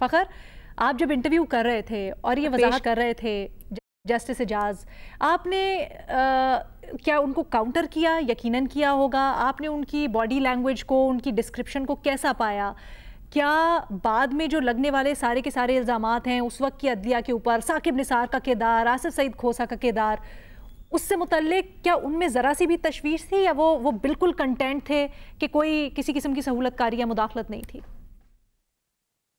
फ़खर, आप जब इंटरव्यू कर रहे थे और ये वजाहत कर रहे थे जस्टिस एजाज, आपने क्या उनको काउंटर किया? यकीनन किया होगा। आपने उनकी बॉडी लैंग्वेज को, उनकी डिस्क्रिप्शन को कैसा पाया? क्या बाद में जो लगने वाले सारे के सारे इल्ज़ामात हैं उस वक्त की अदलिया के ऊपर, साकिब निसार का किरदार, आसिफ सईद खोसा का किरदार, उससे मुतल्लिक क्या उनमें ज़रा सी भी तशवीश थी या वो बिल्कुल कंटेंट थे कि कोई किसी किस्म की सहूलतकारी या मुदाखलत नहीं थी?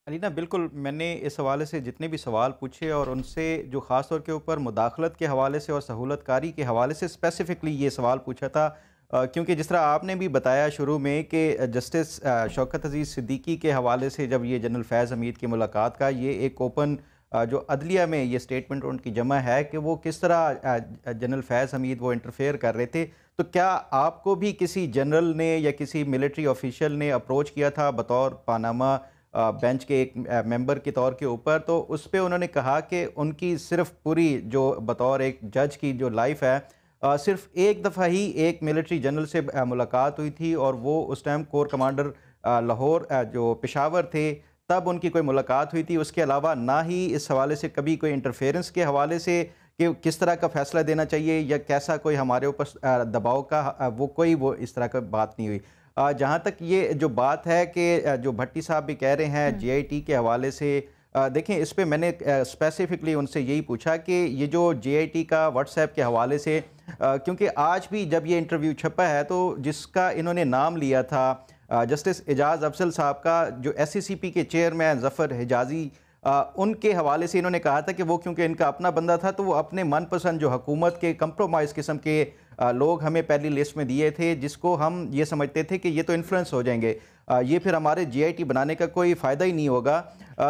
अलीना, बिल्कुल मैंने इस हवाले से जितने भी सवाल पूछे और उनसे जो ख़ास तौर के ऊपर मुदाखलत के हवाले से और सहूलतकारी के हवाले से स्पेसिफ़िकली ये सवाल पूछा था, क्योंकि जिस तरह आपने भी बताया शुरू में कि जस्टिस शौकत अज़ीज़ सिद्दीकी के हवाले से जब ये जनरल फैज़ हमीद की मुलाकात का ये एक ओपन जो अदलिया में ये स्टेटमेंट उनकी जमा है कि वो किस तरह जनरल फैज़ हमीद वो इंटरफेयर कर रहे थे, तो क्या आपको भी किसी जनरल ने या किसी मिलिट्री ऑफिशियल ने अप्रोच किया था बतौर पानामा बेंच के एक मेंबर के तौर के ऊपर? तो उस पे उन्होंने कहा कि उनकी सिर्फ पूरी जो बतौर एक जज की जो लाइफ है, सिर्फ एक दफ़ा ही एक मिलिट्री जनरल से मुलाकात हुई थी और वो उस टाइम कोर कमांडर लाहौर जो पेशावर थे तब उनकी कोई मुलाकात हुई थी। उसके अलावा ना ही इस हवाले से कभी कोई इंटरफेरेंस के हवाले से कि किस तरह का फ़ैसला देना चाहिए या कैसा कोई हमारे ऊपर दबाव का वो इस तरह का बात नहीं हुई। जहाँ तक ये जो बात है कि जो भट्टी साहब भी कह रहे हैं जेआईटी के हवाले से, देखें इस पे मैंने स्पेसिफिकली उनसे यही पूछा कि ये जो जेआईटी का व्हाट्सएप के हवाले से, क्योंकि आज भी जब ये इंटरव्यू छपा है तो जिसका इन्होंने नाम लिया था जस्टिस एजाज अफजल साहब का, जो एससीसीपी के चेयरमैन ज़फ़र हिजाजी, उनके हवाले से इन्होंने कहा था कि वो क्योंकि इनका अपना बंदा था तो वो अपने मनपसंद जो हुकूमत के कंप्रोमाइज़ किस्म के लोग हमें पहली लिस्ट में दिए थे, जिसको हम ये समझते थे कि ये तो इन्फ्लुएंस हो जाएंगे, ये फिर हमारे जीआईटी बनाने का कोई फ़ायदा ही नहीं होगा।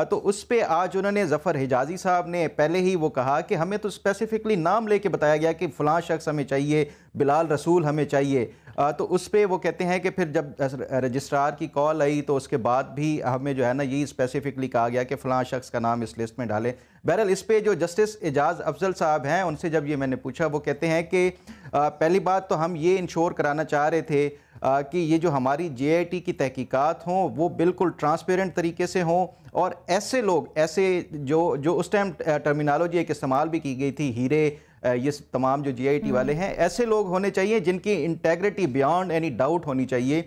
तो उस पे आज उन्होंने ज़फ़र हिजाजी साहब ने पहले ही वो कहा कि हमें तो स्पेसिफिकली नाम लेके बताया गया कि फ़लाँ शख्स हमें चाहिए, बिलाल रसूल हमें चाहिए। तो उस पे वो कहते हैं कि फिर जब रजिस्ट्रार की कॉल आई तो उसके बाद भी हमें जो है ना यही स्पेसिफिकली कहा गया कि फ़लाँ शख्स का नाम इस लिस्ट में डालें। बहरहाल इस पे जो जस्टिस एजाज अफजल साहब हैं उनसे जब ये मैंने पूछा, वो कहते हैं कि पहली बात तो हम ये इंश्योर कराना चाह रहे थे कि ये जो हमारी जेआईटी की तहकीकात हों वो बिल्कुल ट्रांसपेरेंट तरीके से हों और ऐसे लोग, ऐसे जो उस टाइम टर्मिनोलॉजी एक इस्तेमाल भी की गई थी, हीरे, ये तमाम जो जीआईटी वाले हैं, ऐसे लोग होने चाहिए जिनकी इंटेग्रिटी बियॉन्ड एनी डाउट होनी चाहिए।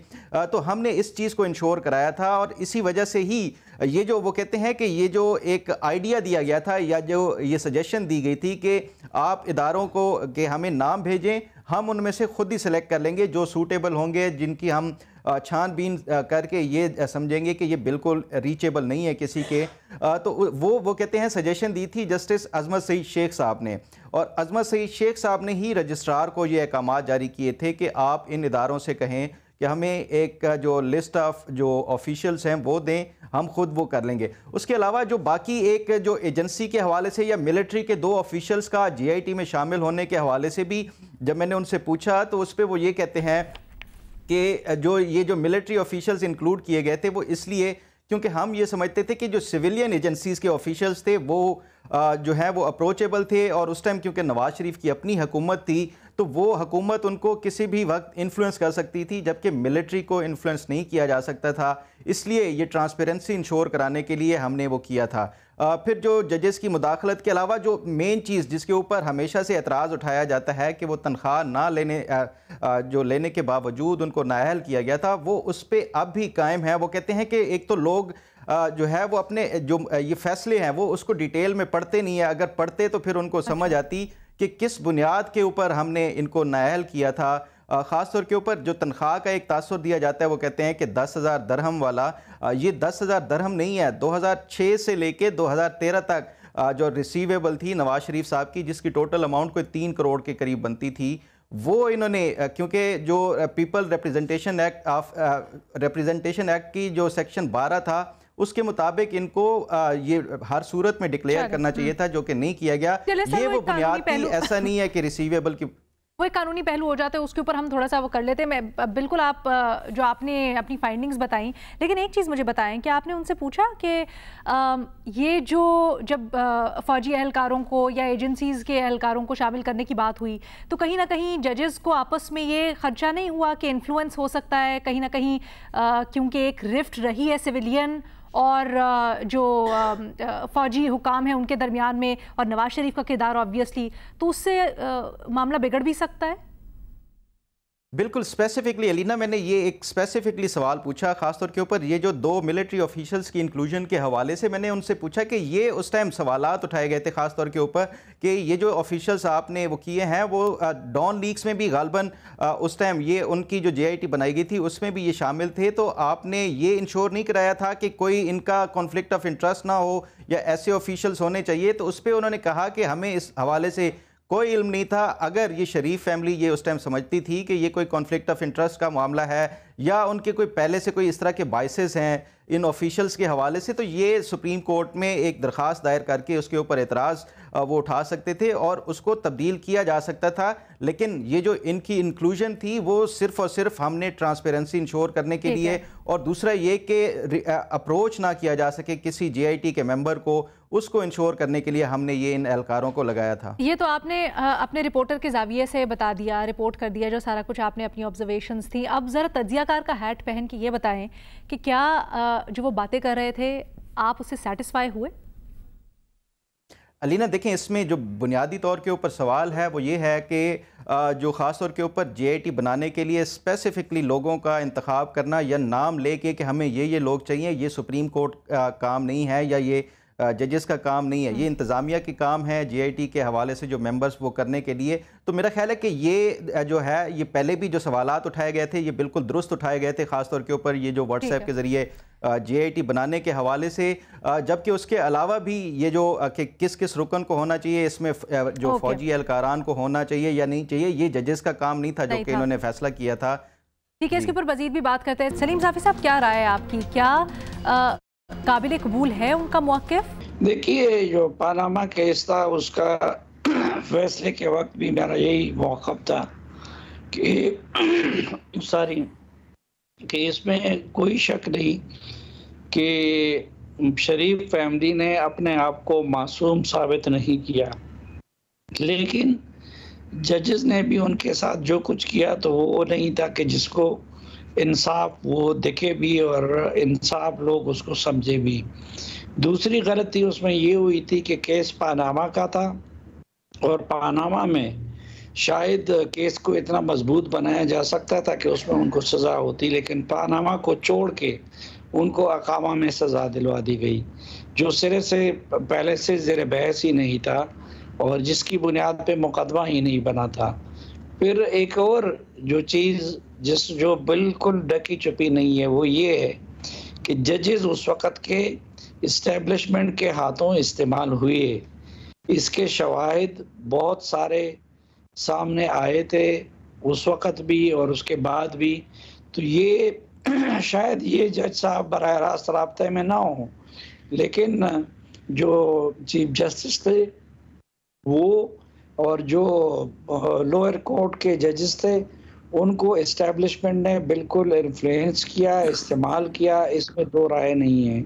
तो हमने इस चीज़ को इंश्योर कराया था और इसी वजह से ही ये जो वो कहते हैं कि ये जो एक आइडिया दिया गया था या जो ये सजेशन दी गई थी कि आप इदारों को कि हमें नाम भेजें, हम उनमें से खुद ही सिलेक्ट कर लेंगे जो सूटेबल होंगे, जिनकी हम छानबीन करके ये समझेंगे कि ये बिल्कुल रीचेबल नहीं है किसी के। तो वो कहते हैं सजेशन दी थी जस्टिस अजमत सईद शेख साहब ने, और अजमत सईद शेख साहब ने ही रजिस्ट्रार को ये अहकाम जारी किए थे कि आप इन इदारों से कहें कि हमें एक जो लिस्ट ऑफ जो ऑफिशियल्स हैं वो दें, हम खुद वो कर लेंगे। उसके अलावा जो बाकी एक जो एजेंसी के हवाले से या मिलिट्री के 2 ऑफिशियल्स का जीआईटी में शामिल होने के हवाले से भी जब मैंने उनसे पूछा तो उस पर वो ये कहते हैं कि जो मिलिट्री ऑफिशियल्स इंक्लूड किए गए थे वो इसलिए क्योंकि हम ये समझते थे कि जो सिविलियन एजेंसीज़ के ऑफिशियल्स थे वो जो है वो अप्रोचेबल थे, और उस टाइम क्योंकि नवाज शरीफ की अपनी हुकूमत थी तो वो हुकूमत उनको किसी भी वक्त इन्फ्लुएंस कर सकती थी, जबकि मिलिट्री को इन्फ्लुएंस नहीं किया जा सकता था। इसलिए ये ट्रांसपेरेंसी इंश्योर कराने के लिए हमने वो किया था। फिर जो जजेस की मुदाखलत के अलावा जो मेन चीज़ जिसके ऊपर हमेशा से एतराज़ उठाया जाता है कि वो तनख्वाह ना लेने जो लेने के बावजूद उनको नाअहल किया गया था, वो उस पर अब भी कायम है। वो कहते हैं कि एक तो लोग जो है वो अपने जो ये फैसले हैं वो उसको डिटेल में पढ़ते नहीं है, अगर पढ़ते तो फिर उनको समझ आती कि किस बुनियाद के ऊपर हमने इनको नाअहल किया था। ख़ास तौर के ऊपर जो तनख्वाह का एक तासुर दिया जाता है, वो कहते हैं कि 10,000 दरहम वाला, ये 10,000 दरहम नहीं है, 2006 से लेके 2013 तक जो रिसीवेबल थी नवाज शरीफ साहब की, जिसकी टोटल अमाउंट कोई 3 करोड़ के करीब बनती थी, वो इन्होंने क्योंकि जो पीपल रिप्रेजेंटेशन एक्ट की जो सेक्शन 12 था उसके मुताबिक इनको ये हर सूरत में डिक्लेयर करना चाहिए था, जो कि नहीं किया गया। ये वो बुनियाद थी, ऐसा नहीं है कि रिसीवेबल की वो एक कानूनी पहलू हो जाता है, उसके ऊपर हम थोड़ा सा वो कर लेते हैं। मैं बिल्कुल आप जो आपने अपनी फाइंडिंग्स बताई, लेकिन एक चीज़ मुझे बताएं कि आपने उनसे पूछा कि ये जो जब फ़ौजी एहलकारों को या एजेंसीज़ के एहलकारों को शामिल करने की बात हुई तो कहीं ना कहीं जजेस को आपस में ये खदशा नहीं हुआ कि इन्फ्लुएंस हो सकता है कहीं ना कहीं, क्योंकि एक रिफ्ट रही है सिविलियन और जो फ़ौजी हुकाम हैं उनके दरमियान में और नवाज शरीफ का किरदार ऑब्वियसली, तो उससे मामला बिगड़ भी सकता है। बिल्कुल स्पेसिफिकली अलीना, मैंने ये एक स्पेसिफिकली सवाल पूछा खासतौर के ऊपर ये जो 2 मिलिट्री ऑफिशियल्स की इंक्लूजन के हवाले से। मैंने उनसे पूछा कि ये उस टाइम सवालात उठाए गए थे खासतौर के ऊपर कि ये जो ऑफिशियल्स आपने वो किए हैं वो डॉन लीक्स में भी गालबन उस टाइम ये उनकी जो JIT बनाई गई थी उसमें भी ये शामिल थे, तो आपने ये इंश्योर नहीं कराया था कि कोई इनका कॉन्फ्लिक्ट ऑफ इंटरेस्ट ना हो या ऐसे ऑफिशियल्स होने चाहिए? तो उस पर उन्होंने कहा कि हमें इस हवाले से कोई इल्म नहीं था। अगर ये शरीफ फैमिली ये उस टाइम समझती थी कि ये कोई कॉन्फ्लिक्ट ऑफ इंटरेस्ट का मामला है या उनके कोई पहले से कोई इस तरह के बाइसेस हैं इन ऑफिशियल्स के हवाले से, तो ये सुप्रीम कोर्ट में एक दरख्वास्त दायर करके उसके ऊपर एतराज़ वो उठा सकते थे और उसको तब्दील किया जा सकता था। लेकिन ये जो इनकी इंक्लूजन थी वो सिर्फ और सिर्फ हमने ट्रांसपेरेंसी इंश्योर करने के लिए, और दूसरा ये कि अप्रोच ना किया जा सके किसी JIT के मेंबर को, उसको इंश्योर करने के लिए हमने ये इन एहलकारों को लगाया था। ये तो आपने अपने रिपोर्टर के जाविये से बता दिया, रिपोर्ट कर दिया जो सारा कुछ आपने अपनी ऑब्जर्वेशंस थी। अब ज़रा तज्जियाकार का हैट पहन के ये बताएं कि क्या जो वो बातें कर रहे थे आप उससे सेटिस्फाई हुए? अलीना देखें, इसमें जो बुनियादी तौर के ऊपर सवाल है वो ये है कि जो ख़ास तौर के ऊपर JIT बनाने के लिए स्पेसिफिकली लोगों का इंतखाब करना या नाम लेके कि हमें ये लोग चाहिए, ये सुप्रीम कोर्ट काम नहीं है या ये जजेस का काम नहीं है, ये इंतज़ामिया की काम है JIT के हवाले से जो मेंबर्स वो करने के लिए। तो मेरा ख्याल है कि ये जो है ये पहले भी जो सवालात उठाए गए थे ये बिल्कुल दुरुस्त उठाए गए थे, ख़ास तौर के ऊपर ये जो व्हाट्सएप के ज़रिए JIT बनाने के हवाले से। जबकि उसके अलावा भी ये जो कि किस किस रुकन को होना चाहिए, इसमें जो फ़ौजी एहलकारान को होना चाहिए या नहीं चाहिए, ये जजेस का काम नहीं था जो कि इन्होंने फैसला किया था। ठीक है, इसके ऊपर मज़ीद भी बात करते हैं। सलीम साफ़ी साहब, क्या राय है आपकी, क्या काबिल कबूल है उनका मौक़िफ़? देखिए, जो पानामा केस था उसका फैसले के वक्त भी मेरा यही मौक़िफ़ था कि कि इसमें कोई शक नहीं कि शरीफ फैमिली ने अपने आप को मासूम साबित नहीं किया, लेकिन जजेस ने भी उनके साथ जो कुछ किया तो वो नहीं था कि जिसको इंसाफ वो दिखे भी और इंसाफ लोग उसको समझे भी। दूसरी गलती उसमें ये हुई थी कि केस पानामा का था और पानामा में शायद केस को इतना मजबूत बनाया जा सकता था कि उसमें उनको सज़ा होती, लेकिन पानामा को छोड़ के उनको अकामा में सज़ा दिलवा दी गई जो सिरे से पहले से ज़ेर बहस ही नहीं था और जिसकी बुनियाद पे मुकदमा ही नहीं बना था। फिर एक और जो चीज़ जो बिल्कुल ढकी छुपी नहीं है वो ये है कि जजेस उस वक़्त के इस्टेब्लिशमेंट के हाथों इस्तेमाल हुए। इसके शवाहिद बहुत सारे सामने आए थे उस वक़्त भी और उसके बाद भी। तो ये शायद ये जज साहब बराह रास्त राब्ते में ना हो, लेकिन जो चीफ जस्टिस थे वो और जो लोअर कोर्ट के जजेस थे उनको इस्टेब्लिशमेंट ने बिल्कुल इन्फ्लुएंस किया, इस्तेमाल किया, इसमें दो राय नहीं है।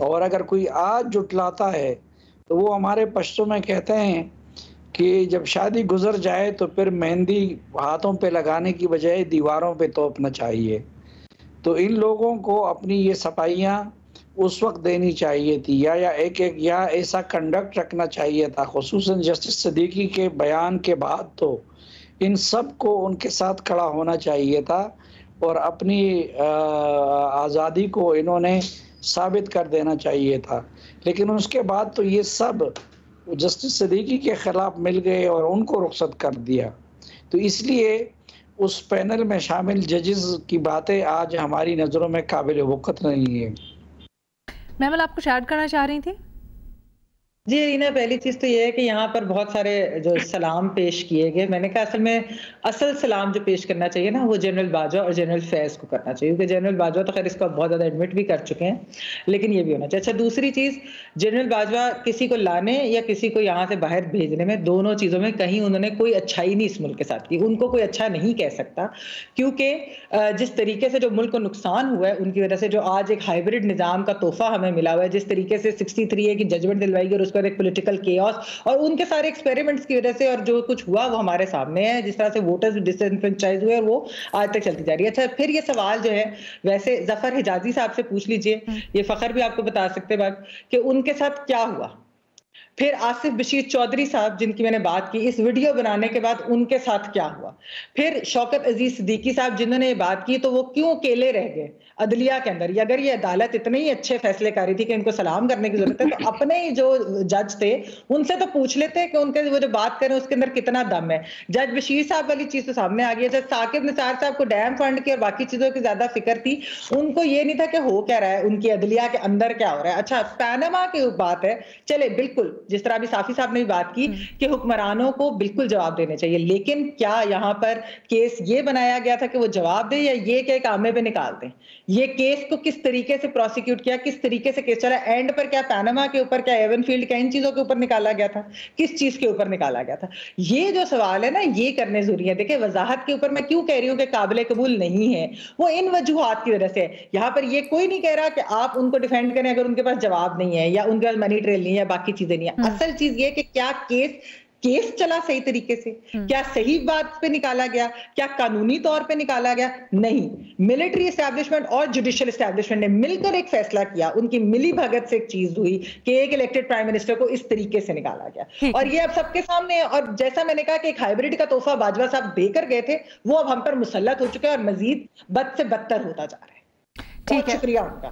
और अगर कोई आज जुटलाता है तो वो हमारे पश्तों में कहते हैं कि जब शादी गुजर जाए तो फिर मेहंदी हाथों पे लगाने की बजाय दीवारों पे तोपना चाहिए। तो इन लोगों को अपनी ये सफाइयाँ उस वक्त देनी चाहिए थी या ऐसा कंडक्ट रखना चाहिए था, खुसूसन जस्टिस सिद्दीकी के बयान के बाद तो इन सब को उनके साथ खड़ा होना चाहिए था और अपनी आज़ादी को इन्होंने साबित कर देना चाहिए था। लेकिन उसके बाद तो ये सब जस्टिस सिद्दीकी के खिलाफ मिल गए और उनको रुखसत कर दिया। तो इसलिए उस पैनल में शामिल जजेस की बातें आज हमारी नज़रों में काबिल वक़्त नहीं है। मैम, आप कुछ ऐड करना चाह रही थी? जी रीना, पहली चीज़ तो ये है कि यहाँ पर बहुत सारे जो सलाम पेश किए गए, मैंने कहा असल में असल सलाम जो पेश करना चाहिए ना वो जनरल बाजवा और जनरल फैज़ को करना चाहिए, क्योंकि जनरल बाजवा तो खैर इसको बहुत ज़्यादा एडमिट भी कर चुके हैं, लेकिन ये भी होना चाहिए। अच्छा, दूसरी चीज़, जनरल बाजवा किसी को लाने या किसी को यहाँ से बाहर भेजने में, दोनों चीज़ों में कहीं उन्होंने कोई अच्छाई नहीं इस मुल्क के साथ की। उनको कोई अच्छा नहीं कह सकता, क्योंकि जिस तरीके से जो मुल्क को नुकसान हुआ है उनकी वजह से जो आज एक हाइब्रिड निज़ाम का तोहफा हमें मिला हुआ है, जिस तरीके से 63A की जजमेंट दिलवाई गई और उसके बाद एक पॉलिटिकल केओस, और उनके सारे एक्सपेरिमेंट्स की वजह से और जो कुछ हुआ वो हमारे सामने है, जिस तरह से वोटर्स डिसएनफ्रेंचाइज हुए और वो आज तक चलती जा रही है। अच्छा, फिर ये सवाल जो है वैसे जफर हिजाजी साहब से पूछ लीजिए, ये फखर भी आपको बता सकते बात कि उनके साथ क्या हुआ। फिर आसिफ बशीर चौधरी साहब जिनकी मैंने बात की, इस वीडियो बनाने के बाद उनके साथ क्या हुआ। फिर शौकत अजीज सिद्दीकी साहब जिन्होंने ये बात की तो वो क्यों अकेले रह गए अदलिया के अंदर। अगर ये अदालत इतने ही अच्छे फैसले कर रही थी कि इनको सलाम करने की जरूरत है तो अपने ही जो जज थे उनसे तो पूछ लेते कि उनके वो जो बात करें उसके अंदर कितना दम है। जज बशीर साहब वाली चीज तो सामने आ गई है। जज साकिब निसार साहब को डैम फंड की और बाकी चीजों की ज्यादा फिक्र थी, उनको ये नहीं था कि हो क्या रहा है, उनकी अदलिया के अंदर क्या हो रहा है। अच्छा, पैनामा की बात है, चले बिल्कुल जिस तरह अभी साफी साहब ने भी बात की कि हुक्मरानों को बिल्कुल जवाब देने चाहिए, लेकिन क्या यहाँ पर केस ये बनाया गया था कि वो जवाब दे या ये कि एक आमे पे निकाल दें। ये केस को किस तरीके से प्रोसिक्यूट किया, किस तरीके से केस चला, एंड पर क्या पैनामा के ऊपर, क्या एवनफील्ड, क्या इन चीजों के ऊपर निकाला गया था, किस चीज के ऊपर निकाला गया था। ये जो सवाल है ना, ये करने जरूरी है। देखिए, वजाहत के ऊपर मैं क्यों कह रही हूँ कि काबिल कबूल नहीं है, वो इन वजूहात की वजह से है। यहाँ पर ये कोई नहीं कह रहा कि आप उनको डिफेंड करें अगर उनके पास जवाब नहीं है या उनके पास मनी ट्रेल नहीं है, बाकी चीजें नहीं है। असल चीज ये कि क्या केस चला सही तरीके से, क्या सही बात पे निकाला गया, क्या कानूनी तौर पे निकाला गया। नहीं, मिलिट्री एस्टैब्लिशमेंट और जुडिशियल एस्टैब्लिशमेंट ने मिलकर एक फैसला किया, उनकी मिली भगत से एक चीज हुई कि एक इलेक्टेड प्राइम मिनिस्टर को इस तरीके से निकाला गया। और ये अब सबके सामने है। और जैसा मैंने कहा कि एक हाइब्रिड का तोहफा बाजवा साहब देकर गए थे, वो अब हम पर मुसल्लत हो चुका है और मजीद बद से बदतर होता जा रहा है। बहुत शुक्रिया उनका।